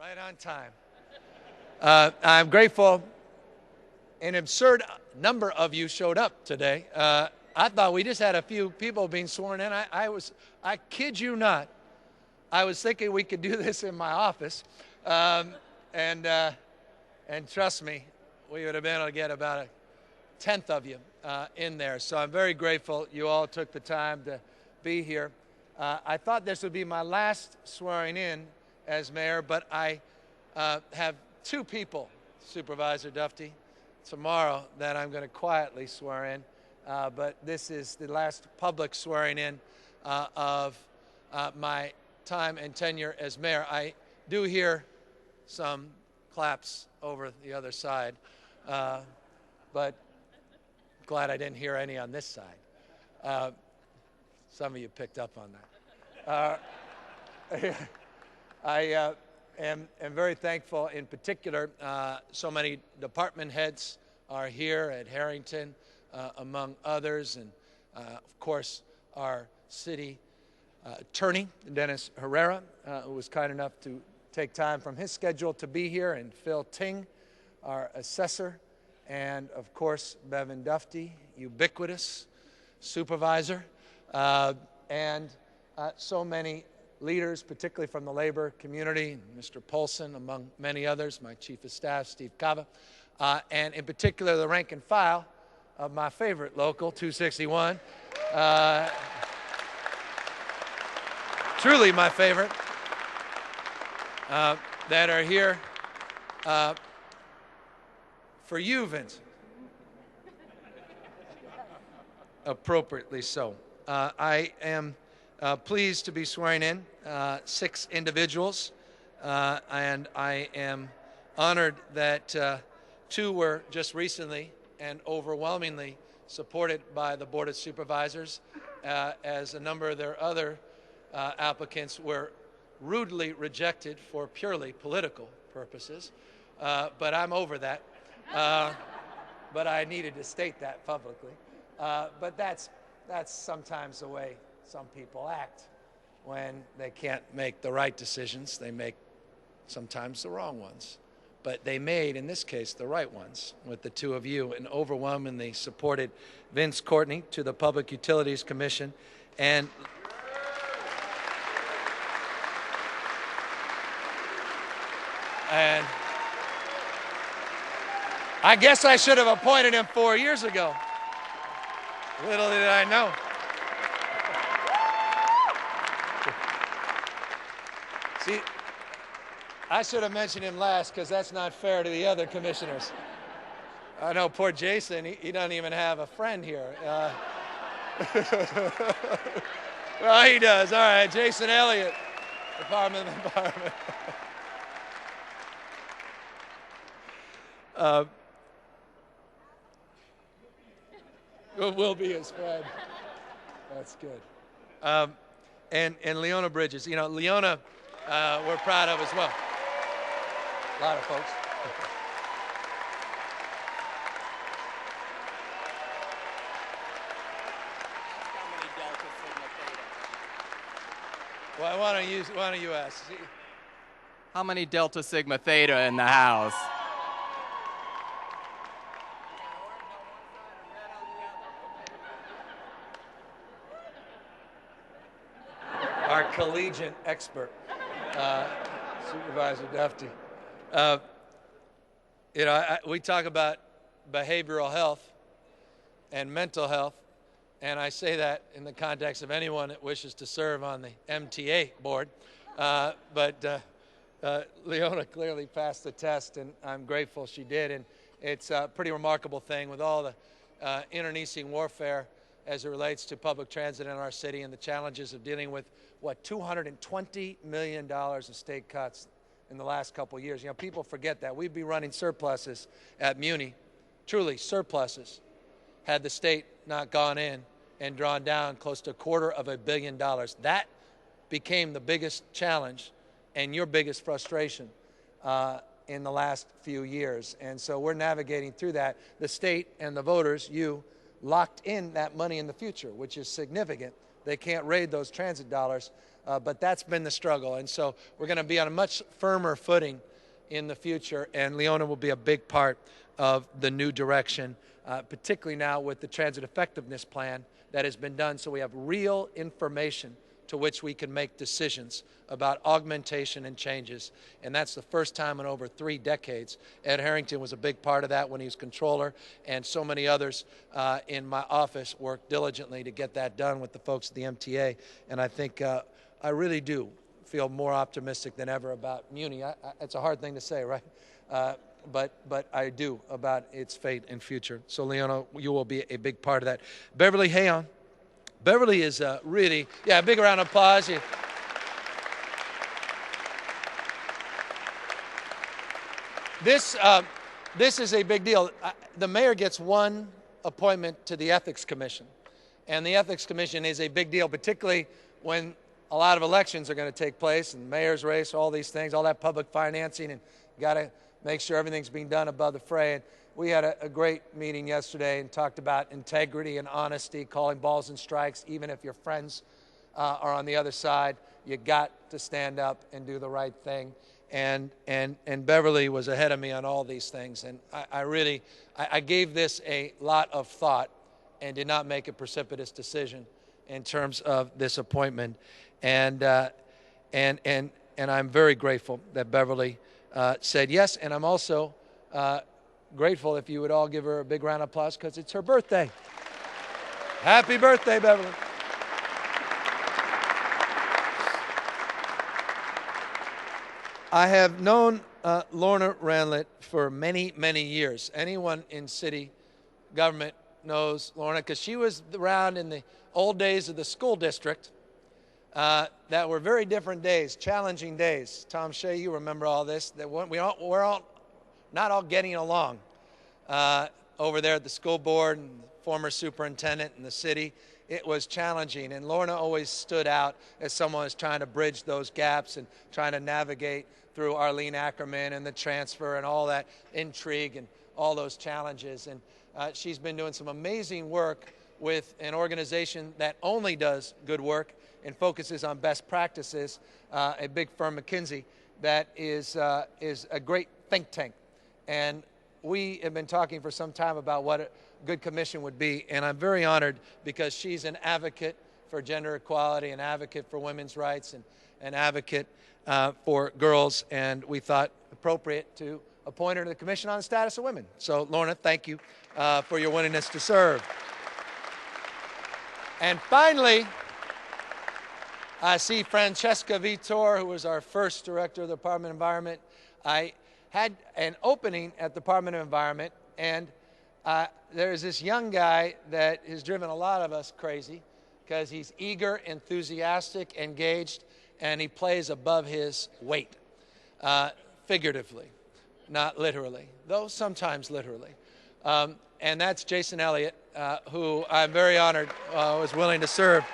Right on time. I'm grateful an absurd number of you showed up today. I thought we just had a few people being sworn in. I kid you not, I was thinking we could do this in my office. And trust me, we would have been able to get about a tenth of you in there. So I'm very grateful you all took the time to be here. I thought this would be my last swearing in as mayor, but I have two people, Supervisor Dufty, tomorrow that I'm going to quietly swear in. But this is the last public swearing in of my time and tenure as mayor. I do hear some claps over the other side, but glad I didn't hear any on this side. Some of you picked up on that. I am very thankful. In particular, so many department heads are here at Harrington, among others, and of course our city attorney, Dennis Herrera, who was kind enough to take time from his schedule to be here, and Phil Ting, our assessor, and of course Bevan Dufty, ubiquitous supervisor, and so many leaders, particularly from the labor community, Mr. Polson, among many others, my chief of staff, Steve Cava, and in particular the rank and file of my favorite local, 261. Truly my favorite, that are here for you, Vincent. Appropriately so. I am pleased to be swearing in 6 individuals, and I am honored that 2 were just recently and overwhelmingly supported by the Board of Supervisors, as a number of their other applicants were rudely rejected for purely political purposes. But I'm over that. But I needed to state that publicly. But that's sometimes the way some people act when they can't make the right decisions. They make sometimes the wrong ones. But they made, in this case, the right ones with the 2 of you, and overwhelmingly supported Vince Courtney to the Public Utilities Commission. And I guess I should have appointed him 4 years ago. Little did I know. See, I should have mentioned him last, because that's not fair to the other commissioners. I know poor Jason, he doesn't even have a friend here. Well, he does. All right, Jason Elliott, Department of the Environment. Will be his friend. That's good. And Leona Bridges. You know, Leona, we're proud of as well. A lot of folks. Well, why don't you ask? How many Delta Sigma Theta in the house? Our collegiate expert, Supervisor Dufty. We talk about behavioral health and mental health, and I say that in the context of anyone that wishes to serve on the MTA board. But Leona clearly passed the test, and I'm grateful she did. And it's a pretty remarkable thing with all the internecine warfare as it relates to public transit in our city and the challenges of dealing with, $220 million of state cuts in the last couple of years. You know, people forget that. We'd be running surpluses at Muni, truly surpluses, had the state not gone in and drawn down close to $250 million. That became the biggest challenge and your biggest frustration in the last few years. And so we're navigating through that. The state and the voters, you, locked in that money in the future, which is significant. They can't raid those transit dollars, but that's been the struggle. And so we're going to be on a much firmer footing in the future, and Leona will be a big part of the new direction, particularly now with the transit effectiveness plan that has been done, so we have real information to which we can make decisions about augmentation and changes. And that's the first time in over 3 decades. Ed Harrington was a big part of that when he was controller, and so many others in my office worked diligently to get that done with the folks at the MTA. And I think I really do feel more optimistic than ever about Muni. It's a hard thing to say, right? But I do about its fate and future. So, Leona, you will be a big part of that. Beverly Hayon. Beverly is really, a big round of applause. This is a big deal. The mayor gets one appointment to the Ethics Commission, and the Ethics Commission is a big deal, particularly when a lot of elections are going to take place, and mayor's race, all these things, all that public financing, and got to make sure everything's being done above the fray. And we had a great meeting yesterday and talked about integrity and honesty, calling balls and strikes. Even if your friends are on the other side, you got to stand up and do the right thing. And Beverly was ahead of me on all these things. And I gave this a lot of thought and did not make a precipitous decision in terms of this appointment. And I'm very grateful that Beverly said yes. And I'm also grateful if you would all give her a big round of applause because it's her birthday. Happy birthday, Beverly. I have known Lorna Randlett for many, many years. Anyone in city government knows Lorna because she was around in the old days of the school district that were very different days, challenging days. Tom Shea, you remember all this, that we're not all getting along over there at the school board and the former superintendent in the city. It was challenging, and Lorna always stood out as someone who's trying to bridge those gaps and trying to navigate through Arlene Ackerman and the transfer and all that intrigue and all those challenges. And she's been doing some amazing work with an organization that only does good work and focuses on best practices, a big firm, McKinsey, that is a great think tank. And we have been talking for some time about what a good commission would be, and I'm very honored because she's an advocate for gender equality, an advocate for women's rights, and an advocate for girls, and we thought appropriate to appoint her to the Commission on the Status of Women. So, Lorna, thank you for your willingness to serve. And finally, I see Francesca Vitor, who was our first director of the Department of Environment. I had an opening at the Department of Environment, and there's this young guy that has driven a lot of us crazy because he's eager, enthusiastic, engaged, and he plays above his weight, figuratively, not literally, though sometimes literally. And that's Jason Elliott, who I'm very honored was willing to serve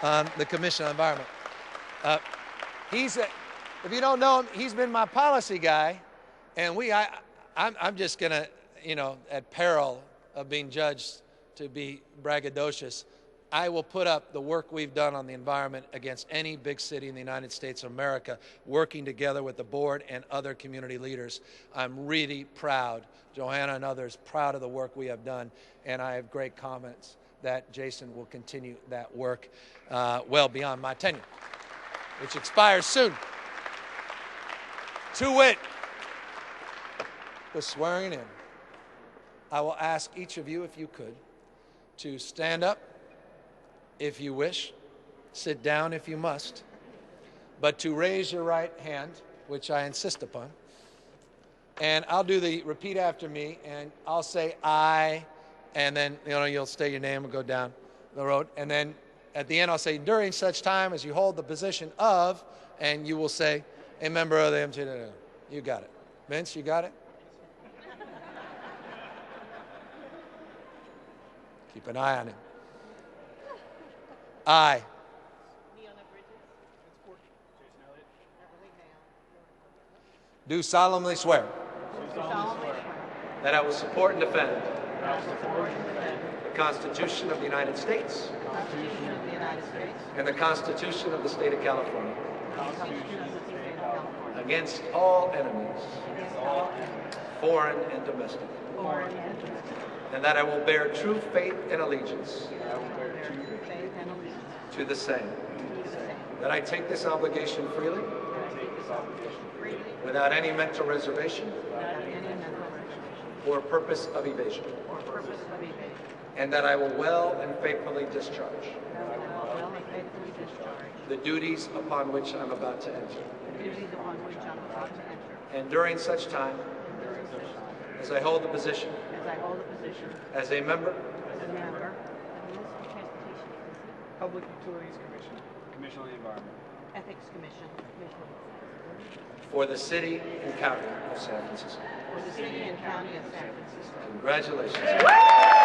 on the Commission on Environment. If you don't know him, he's been my policy guy, and I'm just going to, at peril of being judged to be braggadocious, I will put up the work we've done on the environment against any big city in the United States of America, working together with the board and other community leaders. I'm really proud, Johanna and others, proud of the work we have done, and I have great confidence that Jason will continue that work well beyond my tenure, which expires soon. To wit, the swearing in. I will ask each of you, if you could, to stand up if you wish, sit down if you must, but to raise your right hand, which I insist upon. And I'll do the repeat after me, and I'll say I, and then you'll state your name and go down the road. And then at the end, I'll say, during such time as you hold the position of, and you will say, a member of the MTA. You got it. Vince, you got it? Keep an eye on him. I. Leona Bridges. Courtney. Jason Elliott. Beverly Hayon. Do solemnly swear. Do solemnly swear. That I will support and defend. That I will support and defend. the Constitution of the United States and the Constitution of the State of California against all enemies, foreign and domestic, and that I will bear true faith and allegiance to the same, that I take this obligation freely without any mental reservation or purpose of evasion, and that I will well and faithfully discharge the duties upon which I'm about to enter. And during such time as I hold the position as a member Public Utilities Commission. Commission on the Environment. Ethics Commission. for the city and county of San Francisco. For the city and county of San Francisco. Congratulations.